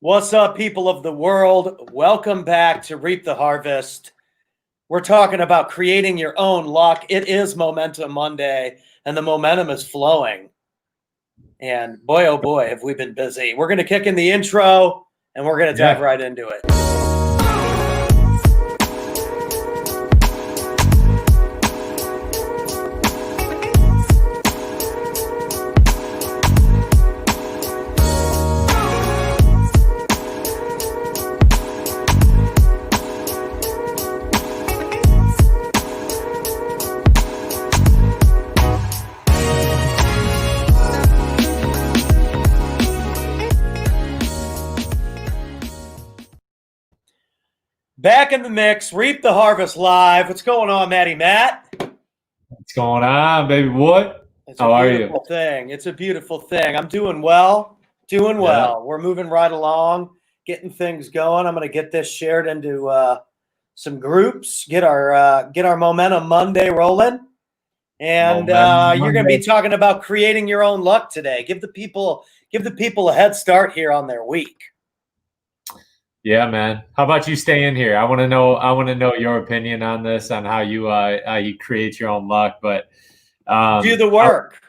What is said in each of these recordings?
What's up, people of the world? Welcome back to Reap the Harvest. We're talking about creating your own luck. It is Momentum Monday, and the momentum is flowing. And boy, oh boy, have we been busy. We're going to kick in the intro, and we're going to dive right into it. Back in the mix, Reap the Harvest live. What's going on, Matty Matt? What's going on, baby boy? How are you? It's a beautiful thing. I'm doing well. We're moving right along, getting things going. I'm going to get this shared into some groups, get our Momentum Monday rolling. And you're going to be talking about creating your own luck today. Give the people a head start here on their week. Yeah, man. How about you stay in here? I want to know your opinion on this, on how you create your own luck. But do the work.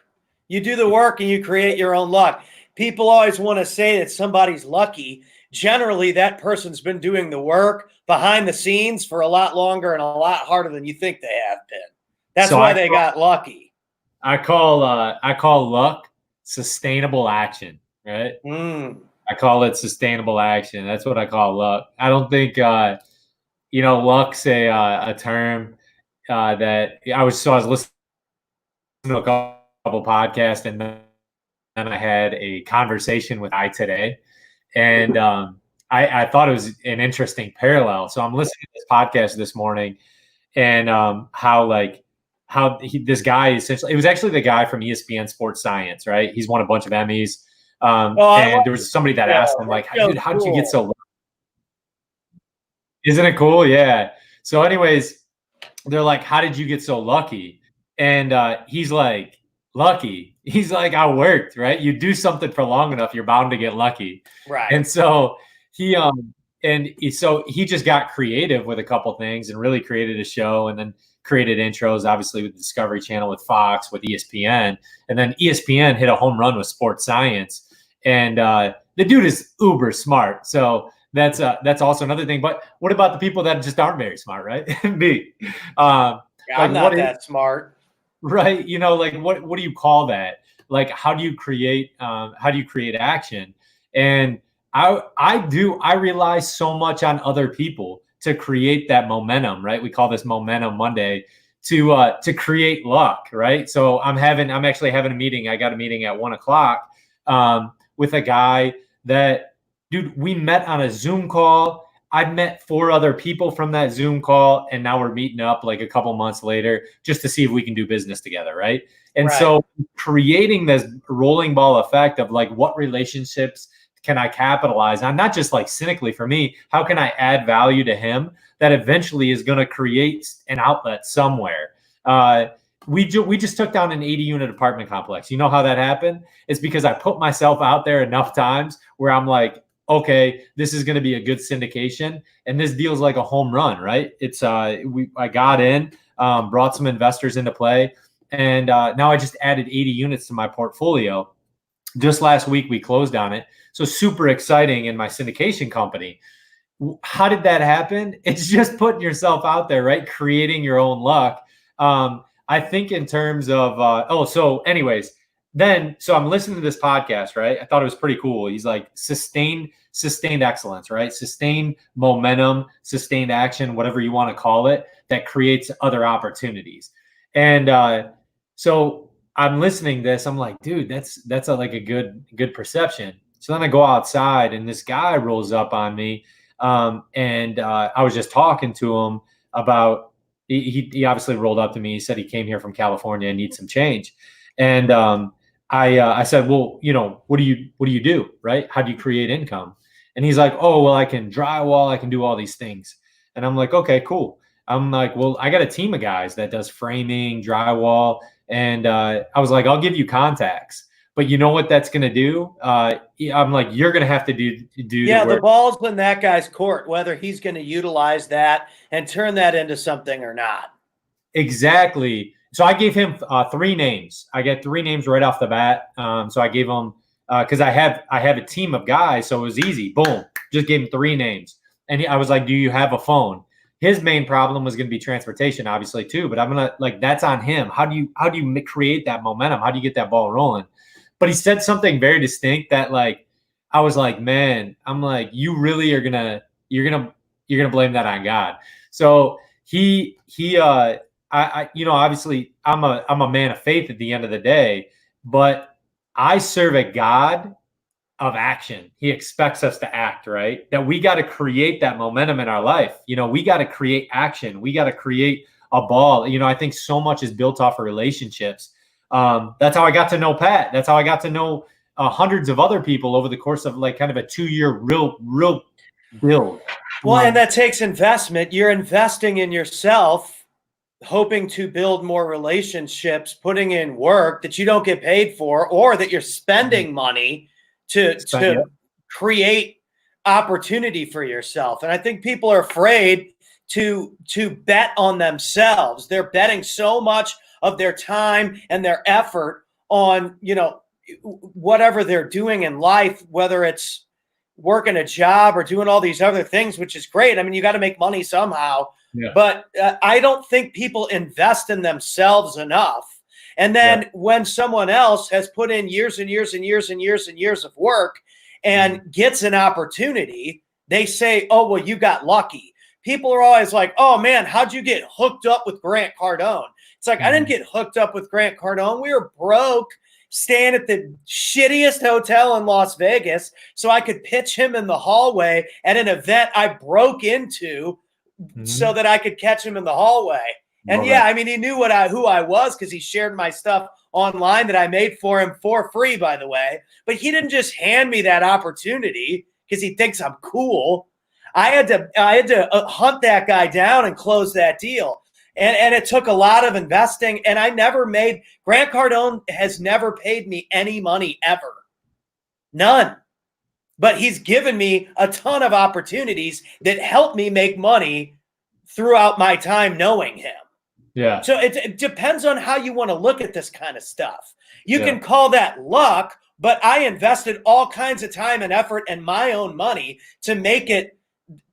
You do the work and you create your own luck. People always want to say that somebody's lucky. Generally, that person's been doing the work behind the scenes for a lot longer and a lot harder than you think they have been. That's why they got lucky. I call luck sustainable action, right? I call it sustainable action. That's what I call luck. I don't think, luck's a term that I was listening to a couple podcasts, and then I had a conversation with iToday, and I thought it was an interesting parallel. So I'm listening to this podcast this morning, and this guy essentially, it was actually the guy from ESPN Sports Science, right? He's won a bunch of Emmys. And there was somebody that asked him, like, dude, how did you get so lucky? Isn't it cool? Yeah. So anyways, they're like, how did you get so lucky? And he's like, lucky. He's like, I worked, right? You do something for long enough, you're bound to get lucky. Right. And so he just got creative with a couple things and really created a show, and then created intros, obviously, with the Discovery Channel, with Fox, with ESPN. And then ESPN hit a home run with Sports Science. And the dude is uber smart. So that's also another thing. But what about the people that just aren't very smart, right? Me. I'm not that smart. Right. What do you call that? Like, how do you create action? And I rely so much on other people to create that momentum, right? We call this Momentum Monday, to create luck, right? So I'm actually having a meeting. I got a meeting at 1:00 with a guy that, dude, we met on a Zoom call. I met 4 other people from that Zoom call, and now we're meeting up like a couple months later just to see if we can do business together, right? And so creating this rolling ball effect of like, what relationships can I capitalize on? Not just like cynically for me, how can I add value to him that eventually is going to create an outlet somewhere? We just took down an 80-unit apartment complex. You know how that happened? It's because I put myself out there enough times where I'm like, okay, this is going to be a good syndication, and this deal's like a home run, right? It's I got in, brought some investors into play, and now I just added 80 units to my portfolio. Just last week we closed on it. So super exciting in my syndication company. How did that happen? It's just putting yourself out there, right? Creating your own luck. I think in terms of, so I'm listening to this podcast, right? I thought it was pretty cool. He's like, sustained excellence, right? Sustained momentum, sustained action, whatever you want to call it, that creates other opportunities. And so I'm listening to this. I'm like, dude, that's like a good perception. So then I go outside, and this guy rolls up on me. And I was just talking to him about, he obviously rolled up to me. He said he came here from California and needs some change. And I said, well, what do you do, right? How do you create income? And he's like, oh, well, I can drywall, I can do all these things. And I'm like, okay, cool. I'm like, well, I got a team of guys that does framing, drywall. And I was like, I'll give you contacts. but you know what that's going to do? I'm like, you're going to have to do Yeah, the the work. ball's in that guy's court, whether he's going to utilize that and turn that into something or not. Exactly. So I gave him 3 names. I get 3 names right off the bat. So I gave him because I have a team of guys, so it was easy. Boom, just gave him 3 names, and I was like, "Do you have a phone?" His main problem was going to be transportation, obviously too. But I'm gonna like that's on him. How do you create that momentum? How do you get that ball rolling? But he said something very distinct that like I was like, man, I'm like, you really are gonna you're gonna blame that on God. So I you know, obviously I'm a man of faith at the end of the day, but I serve a God of action. He expects us to act, right? That we got to create that momentum in our life. You know, we got to create action. We got to create a ball. You know, I think so much is built off of relationships. That's how I got to know Pat. That's how I got to know hundreds of other people over the course of like kind of a 2-year real build. Well, and that takes investment. You're investing in yourself, hoping to build more relationships, putting in work that you don't get paid for, or that you're spending money to create opportunity for yourself. And I think people are afraid to bet on themselves. They're betting so much of their time and their effort on, you know, whatever they're doing in life, whether it's working a job or doing all these other things, which is great. I mean, you got to make money somehow. Yeah. But I don't think people invest in themselves enough. And then when someone else has put in years and years and years and years and years of work and gets an opportunity, they say, oh, well, you got lucky. People are always like, oh, man, how'd you get hooked up with Grant Cardone? It's like, I didn't get hooked up with Grant Cardone. We were broke, staying at the shittiest hotel in Las Vegas so I could pitch him in the hallway at an event I broke into so that I could catch him in the hallway. And I mean, he knew who I was because he shared my stuff online that I made for him for free, by the way. But he didn't just hand me that opportunity because he thinks I'm cool. I had to hunt that guy down and close that deal. And it took a lot of investing. And Grant Cardone has never paid me any money ever. None. But he's given me a ton of opportunities that help me make money throughout my time knowing him. Yeah. So it depends on how you want to look at this kind of stuff. You can call that luck, but I invested all kinds of time and effort and my own money to make it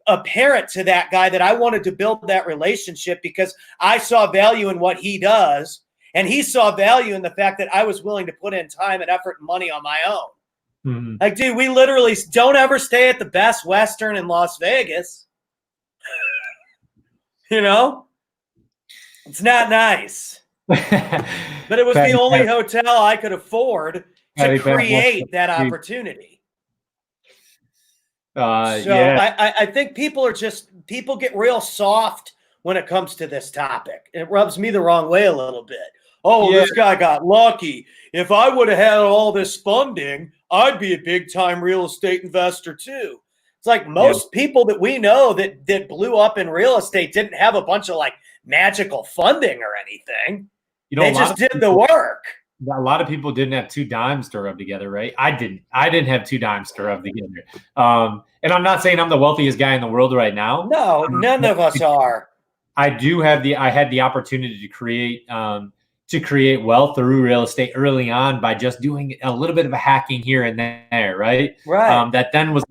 apparent to that guy that I wanted to build that relationship because I saw value in what he does. And he saw value in the fact that I was willing to put in time and effort and money on my own. Like, dude, we literally don't ever stay at the Best Western in Las Vegas. You know, it's not nice, but it was the only hotel I could afford to create that opportunity. I think people get real soft when it comes to this topic. It rubs me the wrong way a little bit. Oh, this guy got lucky. If I would have had all this funding, I'd be a big time real estate investor too. It's like most people that we know that blew up in real estate didn't have a bunch of like magical funding or anything. You know, they just did the work. A lot of people didn't have 2 dimes to rub together, right? I didn't have 2 dimes to rub together. And I'm not saying I'm the wealthiest guy in the world right now. No, none of us are. I had the opportunity to create wealth through real estate early on by just doing a little bit of a hacking here and there, right? Right. That then was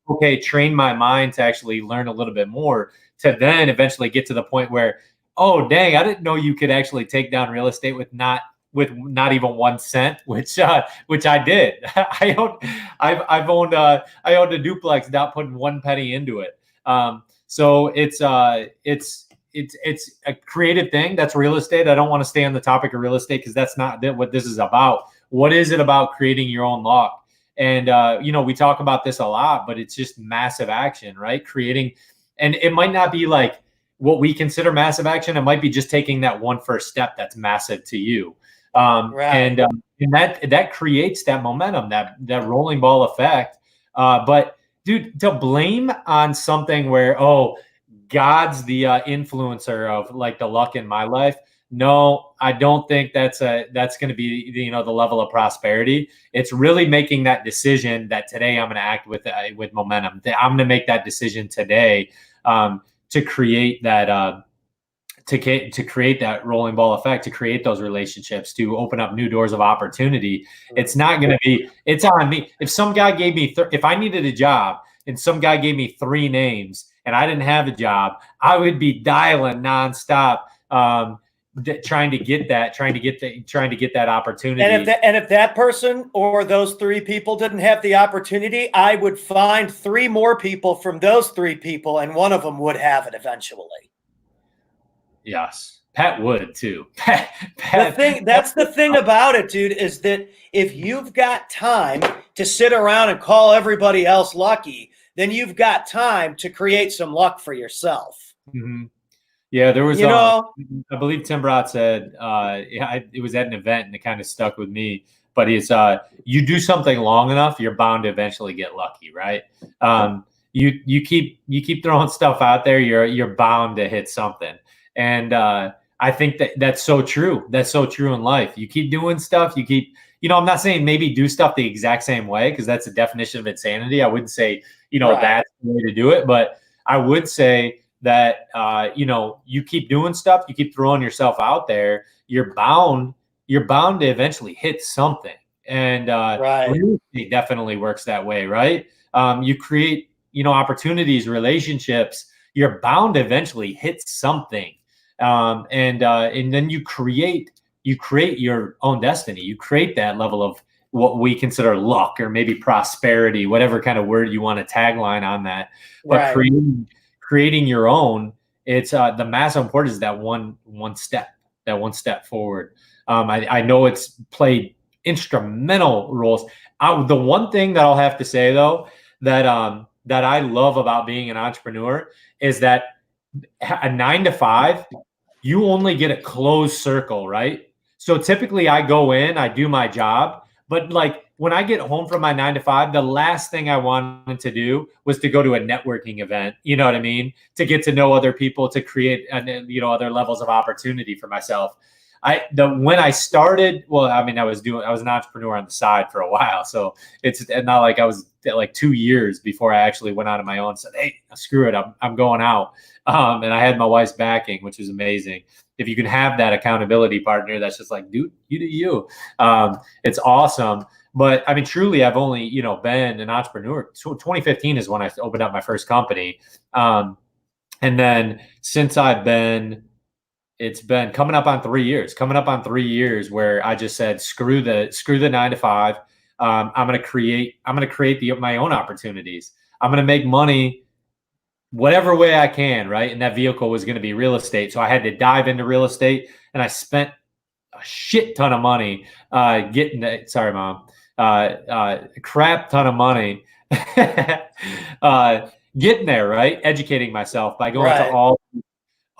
okay, train my mind to actually learn a little bit more to then eventually get to the point where, oh, dang, I didn't know you could actually take down real estate with not even 1 cent, which I did. I owned a duplex, not putting 1 penny into it. So it's a creative thing. That's real estate. I don't want to stay on the topic of real estate because that's not what this is about. What is it about creating your own luck? And, we talk about this a lot, but it's just massive action, right? Creating, and it might not be like what we consider massive action. It might be just taking that one first step that's massive to you. And that creates that momentum, that rolling ball effect. But dude, to blame on something where, oh, God's the influencer of like the luck in my life. no, I don't think that's going to be the level of prosperity. It's really making that decision that today I'm going to act with momentum. I'm going to make that decision today to create that to create that rolling ball effect, to create those relationships, to open up new doors of opportunity. It's not going to be. It's on me. If some guy gave me if I needed a job and some guy gave me 3 names and I didn't have a job, I would be dialing nonstop. Trying to get that opportunity. And if that person or those 3 people didn't have the opportunity, I would find 3 more people from those 3 people, and one of them would have it eventually. Yes, Pat would too. That's the thing about it, dude, is that if you've got time to sit around and call everybody else lucky, then you've got time to create some luck for yourself. Mm-hmm. Yeah, there was, I believe Tim Brott said, it was at an event and it kind of stuck with me, but it's, you do something long enough, you're bound to eventually get lucky, right? You keep throwing stuff out there, you're bound to hit something. And I think that's so true. That's so true in life. You keep doing stuff, I'm not saying maybe do stuff the exact same way, because that's the definition of insanity. I wouldn't say, right, that's the way to do it, but I would say that you keep doing stuff, you keep throwing yourself out there, you're bound to eventually hit something. And real estate definitely works that way, right? You create opportunities, relationships, you're bound to eventually hit something. And then you create your own destiny. You create that level of what we consider luck, or maybe prosperity, whatever kind of word you want to tagline on that. But creating your own, it's the massive importance is that one step forward. I know it's played instrumental roles. The one thing that I'll have to say though, that I love about being an entrepreneur is that a 9 to 5, you only get a closed circle, right? So typically I go in, I do my job, but like when I get home from my 9 to 5, the last thing I wanted to do was to go to a networking event. You know what I mean? To get to know other people, to create, other levels of opportunity for myself. When I started, I was an entrepreneur on the side for a while. So it's not like I was like 2 years before I actually went out on my own and said, hey, screw it, I'm going out. And I had my wife's backing, which was amazing. If you can have that accountability partner, that's just like, dude, you do you. It's awesome. But I mean, truly, I've only, been an entrepreneur. So 2015 is when I opened up my first company. And then since it's been coming up on 3 years where I just said, screw the 9 to 5. I'm going to create my own opportunities. I'm going to make money whatever way I can, right? And that vehicle was going to be real estate. So I had to dive into real estate, and I spent a shit ton of money getting that. Sorry, Mom. A crap ton of money getting there, right? Educating myself by going to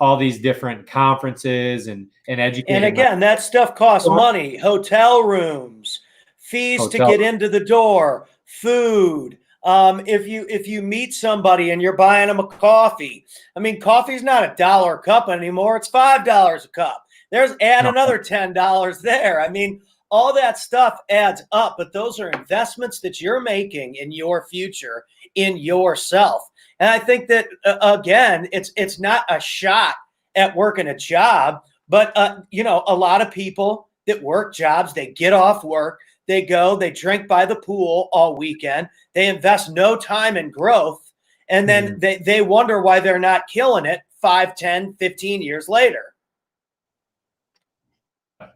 all these different conferences and educating. And again, that stuff costs money. Hotel rooms, fees to get into the door, food. If you meet somebody and you're buying them a coffee, I mean, coffee's not $1 a cup anymore. It's $5 a cup. Add another $10 there. I mean, all that stuff adds up, but those are investments that you're making in your future, in yourself. And I think that, again, it's not a shot at working a job, but, a lot of people that work jobs, they get off work, they go, they drink by the pool all weekend, they invest no time in growth, and then they wonder why they're not killing it 5, 10, 15 years later.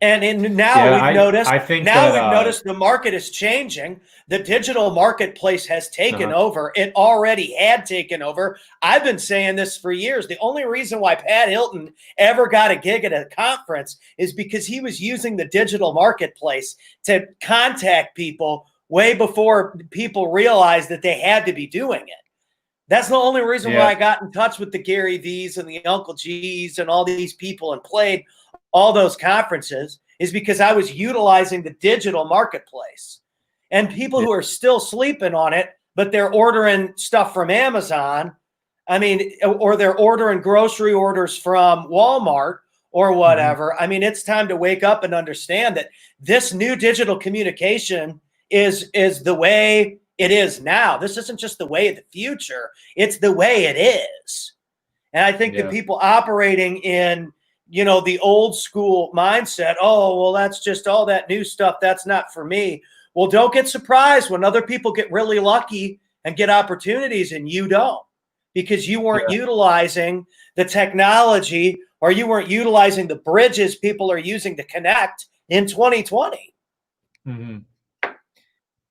And now we've noticed the market is changing. The digital marketplace has taken over. It already had taken over. I've been saying this for years. The only reason why Pat Hilton ever got a gig at a conference is because he was using the digital marketplace to contact people way before people realized that they had to be doing it. That's the only reason why I got in touch with the Gary V's and the Uncle G's and all these people and played all those conferences, is because I was utilizing the digital marketplace. And people who are still sleeping on it, but they're ordering stuff from Amazon, or they're ordering grocery orders from Walmart, or whatever. I mean, it's time to wake up and understand that this new digital communication is the way it is now. This isn't just the way of the future. It's the way it is. And I think that people operating in, the old school mindset, oh, well, that's just all that new stuff. That's not for me. Well, don't get surprised when other people get really lucky and get opportunities and you don't, because you weren't utilizing the technology, or you weren't utilizing the bridges people are using to connect in 2020.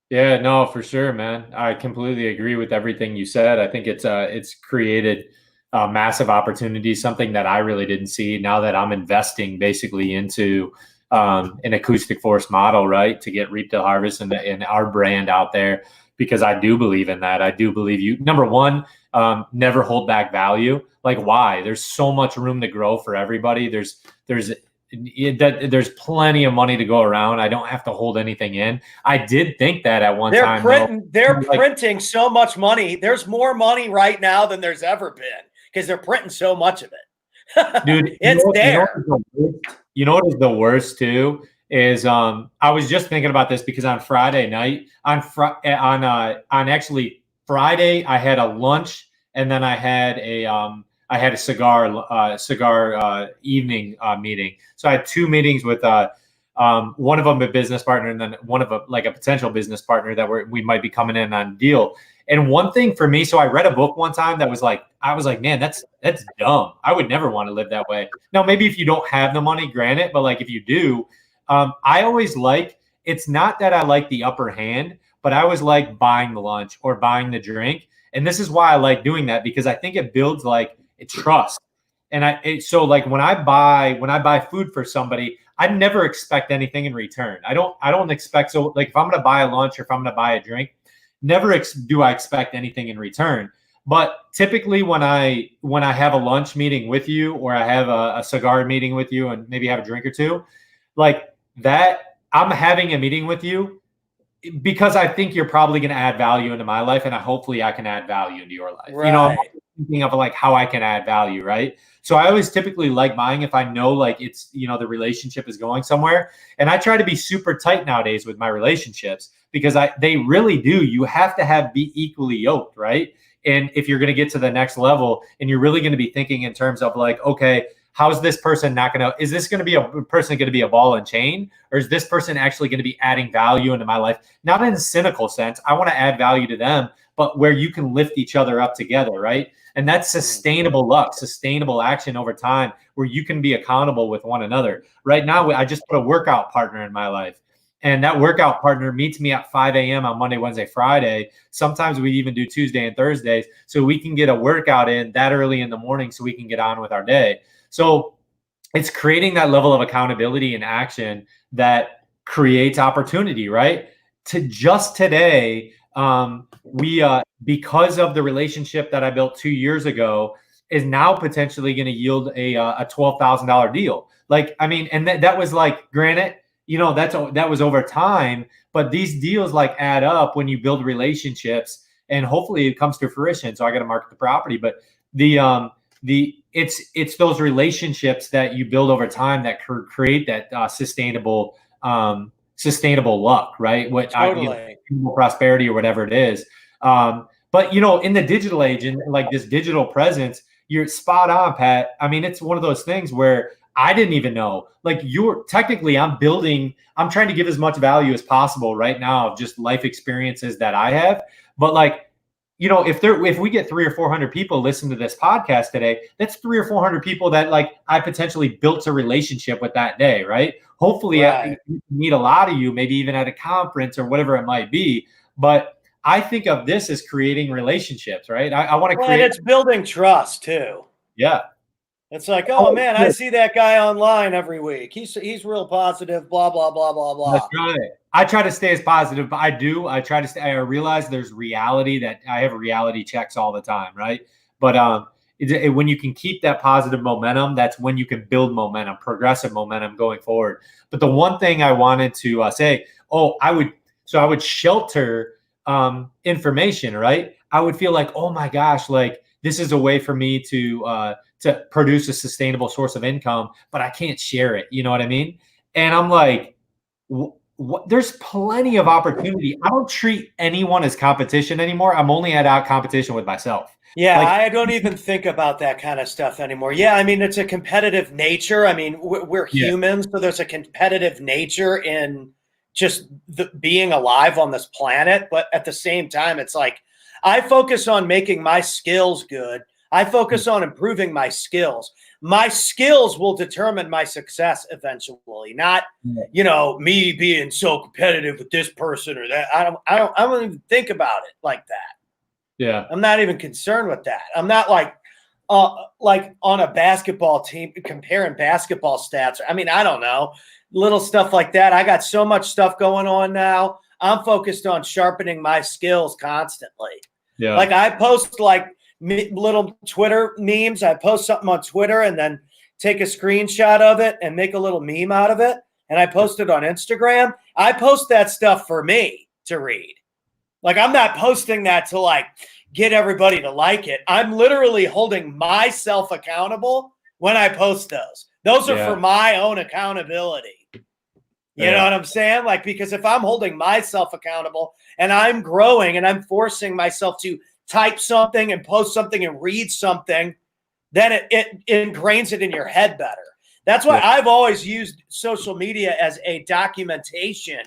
Yeah, no, for sure, man. I completely agree with everything you said. I think it's created massive opportunities, something that I really didn't see now that I'm investing basically into an acoustic force model, right, to get Reap to Harvest and our brand out there, because I do believe in that. I do believe you, number one, never hold back value. Like, why? There's so much room to grow for everybody. There's plenty of money to go around. I don't have to hold anything in. I did think that at one time. They're printing so much money. There's more money right now than there's ever been, because they're printing so much of it. Dude, it's there. You know what is the worst too is I was just thinking about this because on Friday night, on actually Friday, I had a lunch, and then I had a cigar evening meeting. So I had two meetings with one of them a business partner, and then one of a potential business partner that we might be coming in on a deal. And one thing for me, so I read a book one time that was like, I was like, man, that's dumb. I would never want to live that way. Now, maybe if you don't have the money, granted, but like if you do, I always it's not that I like the upper hand, but I always like buying the lunch or buying the drink. And this is why I like doing that, because I think it builds trust. And so when I buy food for somebody, I never expect anything in return. I don't expect, so like if I'm going to buy a lunch or if I'm going to buy a drink, never do I expect anything in return. But typically when I have a lunch meeting with you, or I have a cigar meeting with you and maybe have a drink or two, like that, I'm having a meeting with you because I think you're probably going to add value into my life, and hopefully I can add value into your life. Right. I'm thinking of how I can add value, right? So I always typically like buying if I know it's, the relationship is going somewhere. And I try to be super tight nowadays with my relationships, because they really do. You have to be equally yoked, right? And if you're going to get to the next level, and you're really going to be thinking in terms of okay, how's this person is this going to be a person going to be a ball and chain, or is this person actually going to be adding value into my life? Not in a cynical sense. I want to add value to them, but where you can lift each other up together, right? And that's sustainable luck, sustainable action over time, where you can be accountable with one another. Right now, I just put a workout partner in my life. And that workout partner meets me at 5 a.m. on Monday, Wednesday, Friday. Sometimes we even do Tuesday and Thursdays, so we can get a workout in that early in the morning so we can get on with our day. So it's creating that level of accountability and action that creates opportunity, right? Just today, we because of the relationship that I built 2 years ago, is now potentially going to yield a $12,000 deal. And that was granted, that was over time, but these deals add up when you build relationships, and hopefully it comes to fruition. So I got to market the property, but it's those relationships that you build over time that create that sustainable luck, right? Totally. Prosperity or whatever it is. But in the digital age and this digital presence, you're spot on, Pat. I mean, it's one of those things where I didn't even know. I'm trying to give as much value as possible right now of just life experiences that I have. But if we get 300 or 400 people listen to this podcast today, that's 300 or 400 people that I potentially built a relationship with that day, right? Hopefully right. I meet a lot of you, maybe even at a conference or whatever it might be. But I think of this as creating relationships, right? I want to create. And it's building trust too. Yeah. It's oh man, I see that guy online every week. He's real positive, blah, blah, blah, blah, blah. That's right. I try to stay as positive, but I try to stay. I realize there's reality that I have reality checks all the time, right? But when you can keep that positive momentum, that's when you can build momentum, progressive momentum going forward. But the one thing I wanted to say, I would shelter information, right? I would feel oh my gosh, this is a way for me to produce a sustainable source of income, but I can't share it. You know what I mean? And I'm like, there's plenty of opportunity. I don't treat anyone as competition anymore. I'm only at competition with myself. Yeah, Like, I don't even think about that kind of stuff anymore. Yeah, I mean, it's a competitive nature. I mean, we're Yeah. humans, so there's a competitive nature in just being alive on this planet. But at the same time, it's like I focus on making my skills good. I focus on improving my skills. My skills will determine my success eventually, not, you know, me being so competitive with this person or that. I don't even think about it like that. yeah. I'm not even concerned with that. I'm not like on a basketball team comparing basketball stats. I mean, I don't know, little stuff like that. I got so much stuff going on now. I'm focused on sharpening my skills constantly. Yeah. Like I post like little Twitter memes. I post something on Twitter and then take a screenshot of it and make a little meme out of it. And I post it on Instagram. I post that stuff for me to read. Like I'm not posting that to like get everybody to like it. I'm literally holding myself accountable when I post those. Those are for my own accountability. You know what I'm saying? Like, because if I'm holding myself accountable and I'm growing and I'm forcing myself to type something and post something and read something, then it ingrains it in your head better. That's why I've always used social media as a documentation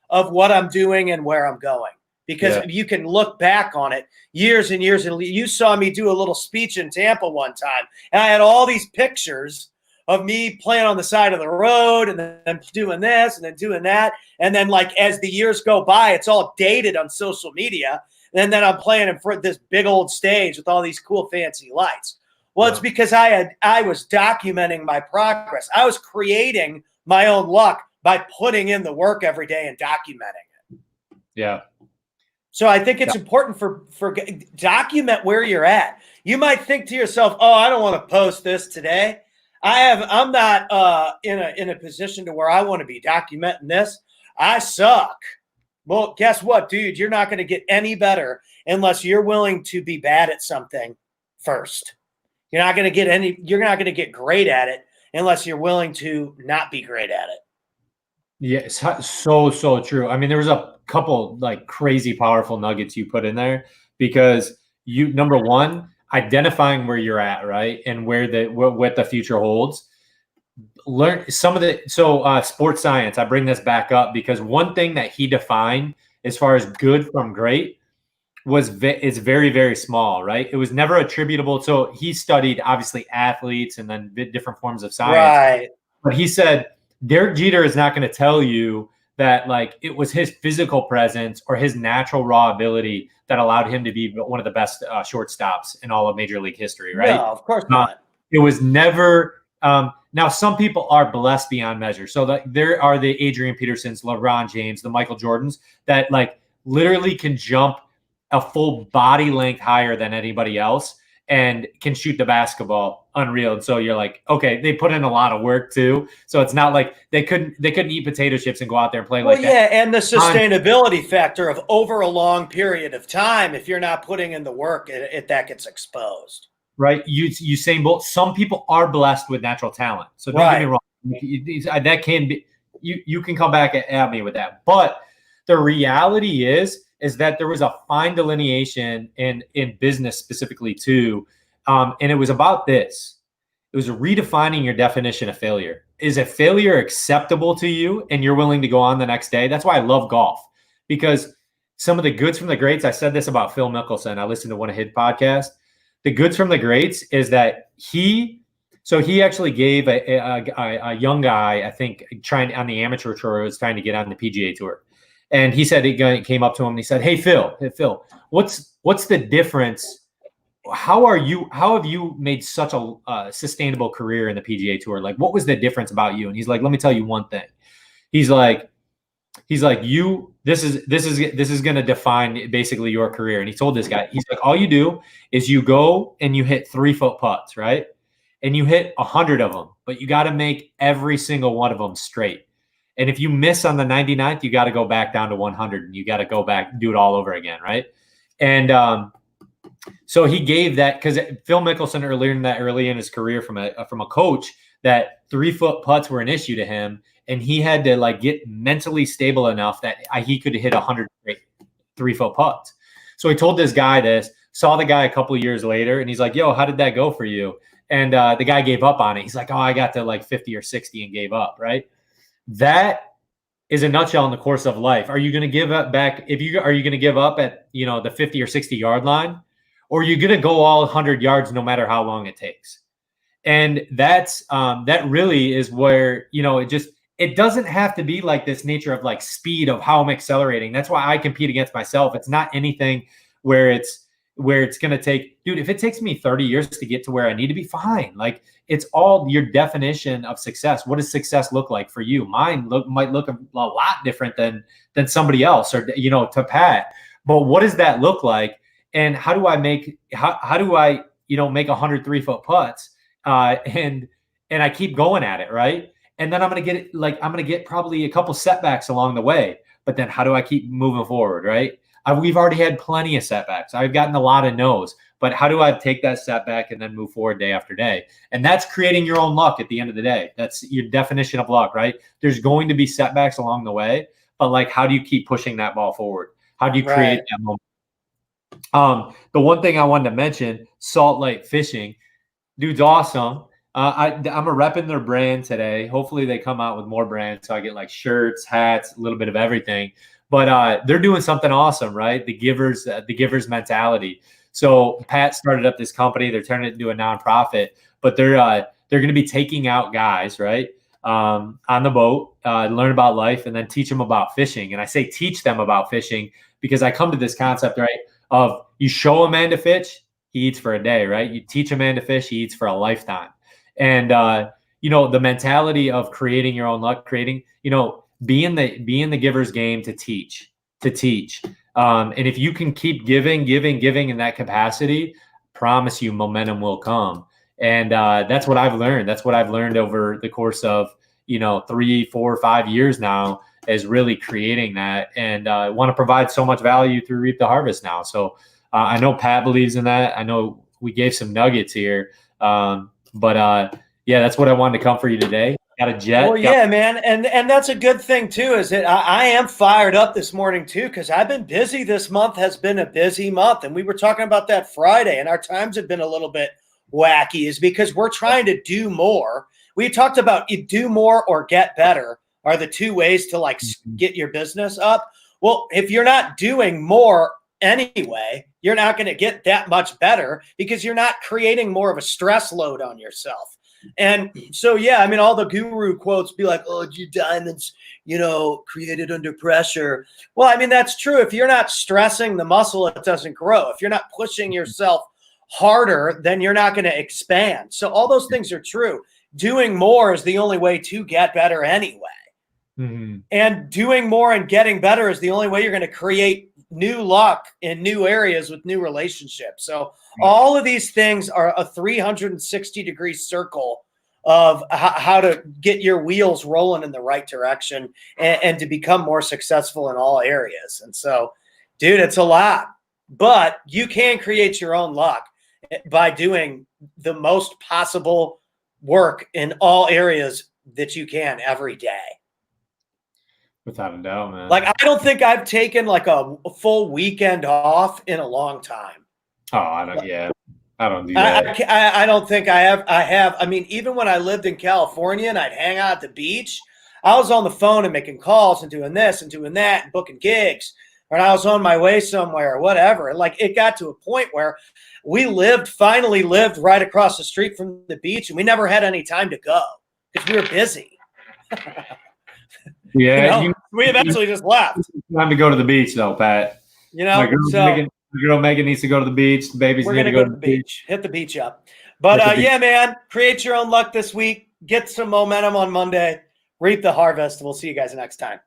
of what I'm doing and where I'm going. Because you can look back on it years and years. And you saw me do a little speech in Tampa one time. And I had all these pictures of me playing on the side of the road and then doing this and then doing that. And then like as the years go by, it's all dated on social media. And then I'm playing in front of this big old stage with all these cool fancy lights. Well, it's because I was documenting my progress. I was creating my own luck by putting in the work every day and documenting it. Yeah. So I think it's important for document where you're at. You might think to yourself, "Oh, I don't want to post this today. I'm not in a position to where I want to be documenting this. I suck." Well, guess what, dude? You're not going to get any better unless you're willing to be bad at something first. You're not going to get great at it unless you're willing to not be great at it. Yeah, so true. I mean, there was a couple like crazy powerful nuggets you put in there because number one, identifying where you're at, right, and where what the future holds. Learn some of the sports science. I bring this back up because one thing that he defined as far as good from great is very, very small, right? It was never attributable. So he studied obviously athletes and then different forms of science, right? But he said Derek Jeter is not going to tell you that like it was his physical presence or his natural raw ability that allowed him to be one of the best shortstops in all of Major League history, right? No, of course not. It was never. Now, some people are blessed beyond measure. So that there are the Adrian Petersons, LeBron James, the Michael Jordans that like literally can jump a full body length higher than anybody else and can shoot the basketball. Unreal. And so you're like, okay, they put in a lot of work too. So it's not like they couldn't eat potato chips and go out there and play like that. Yeah, and the sustainability factor of over a long period of time, if you're not putting in the work, that gets exposed. Right. Usain Bolt. Some people are blessed with natural talent. So don't get me wrong. That can be, you can come back at me with that. But the reality is that there was a fine delineation in business specifically too. And it was about this. It was redefining your definition of failure. Is a failure acceptable to you and you're willing to go on the next day? That's why I love golf, because some of the goods from the greats, I said this about Phil Mickelson. I listened to one of his podcasts. The goods from the greats is that he actually gave a young guy, I think, trying on the amateur tour, was trying to get on the PGA tour. And he said, he came up to him and he said, Hey, Phil, what's the difference? How have you made such a sustainable career in the PGA tour? Like, what was the difference about you? And he's like, let me tell you one thing. He's like, this is going to define basically your career. And he told this guy, he's like, all you do is you go and you hit 3-foot putts, right? And you hit 100 of them, but you got to make every single one of them straight. And if you miss on the 99th, you got to go back down to 100 and you got to go back and do it all over again, right? And So he gave that because Phil Mickelson early in his career from a coach that 3-foot putts were an issue to him, and he had to like get mentally stable enough that he could hit 100 3-foot putts. So he told this guy this, saw the guy a couple of years later, and he's like, "Yo, how did that go for you?" And the guy gave up on it. He's like, "Oh, I got to like 50 or 60 and gave up." Right? That is a nutshell in the course of life. Are you going to give up back? Are you going to give up at the 50 or 60 yard line, or are you going to go all 100 yards no matter how long it takes? And that's that really is where it doesn't have to be like this nature of like speed of how I'm accelerating. That's why I compete against myself. It's not anything where it's going to take, dude, if it takes me 30 years to get to where I need to be, fine. Like it's all your definition of success. What does success look like for you? Mine might look a lot different than somebody else or, to Pat. But what does that look like? And how do I make 100 3-foot putts? And I keep going at it. Right. And then I'm going to get probably a couple setbacks along the way, but then how do I keep moving forward? Right. We've already had plenty of setbacks. I've gotten a lot of no's, but how do I take that setback and then move forward day after day? And that's creating your own luck at the end of the day. That's your definition of luck, right? There's going to be setbacks along the way, but like, how do you keep pushing that ball forward? How do you create that moment? The one thing I wanted to mention, Salt Lake Fishing, dude's awesome. I'm a repping their brand today. Hopefully they come out with more brands so I get like shirts, hats, a little bit of everything. But they're doing something awesome, right? The givers mentality. So Pat started up this company. They're turning it into a nonprofit, but they're going to be taking out guys, right, on the boat, learn about life, and then teach them about fishing. And I say teach them about fishing because I come to this concept, right, of you show a man to fish, he eats for a day, right? You teach a man to fish, he eats for a lifetime. And the mentality of creating your own luck, be in the giver's game to teach. And if you can keep giving in that capacity, promise you momentum will come. And that's what I've learned. That's what I've learned over the course of, 3, 4, 5 years now is really creating that. And I want to provide so much value through Reap the Harvest now. So I know Pat believes in that. I know we gave some nuggets here. But that's what I wanted to come for you today. Got a jet. Well, yeah, man. And that's a good thing too, is that I am fired up this morning too, because I've been busy. This month has been a busy month. And we were talking about that Friday, and our times have been a little bit wacky, is because we're trying to do more. We talked about do more or get better are the two ways to like get your business up. Well, if you're not doing more anyway, you're not going to get that much better because you're not creating more of a stress load on yourself. And so, yeah, I mean, all the guru quotes be like, "Oh, you diamonds, created under pressure." Well, I mean, that's true. If you're not stressing the muscle, it doesn't grow. If you're not pushing yourself harder, then you're not going to expand. So all those things are true. Doing more is the only way to get better anyway. Mm-hmm. And doing more and getting better is the only way you're going to create new luck in new areas with new relationships. So all of these things are a 360-degree circle of how to get your wheels rolling in the right direction and to become more successful in all areas. And so, dude, it's a lot, but you can create your own luck by doing the most possible work in all areas that you can every day. Without a doubt, man. Like, I don't think I've taken like a full weekend off in a long time. Oh, I don't do that. I don't think I have. I mean, even when I lived in California and I'd hang out at the beach, I was on the phone and making calls and doing this and doing that and booking gigs, or I was on my way somewhere or whatever. Like, it got to a point where we finally lived right across the street from the beach, and we never had any time to go because we were busy. Yeah, we eventually just left. Time to go to the beach, though, Pat. My girl Megan needs to go to the beach. The babies need to go to the beach. Hit the beach up. But yeah, man, create your own luck this week. Get some momentum on Monday. Reap the harvest. We'll see you guys next time.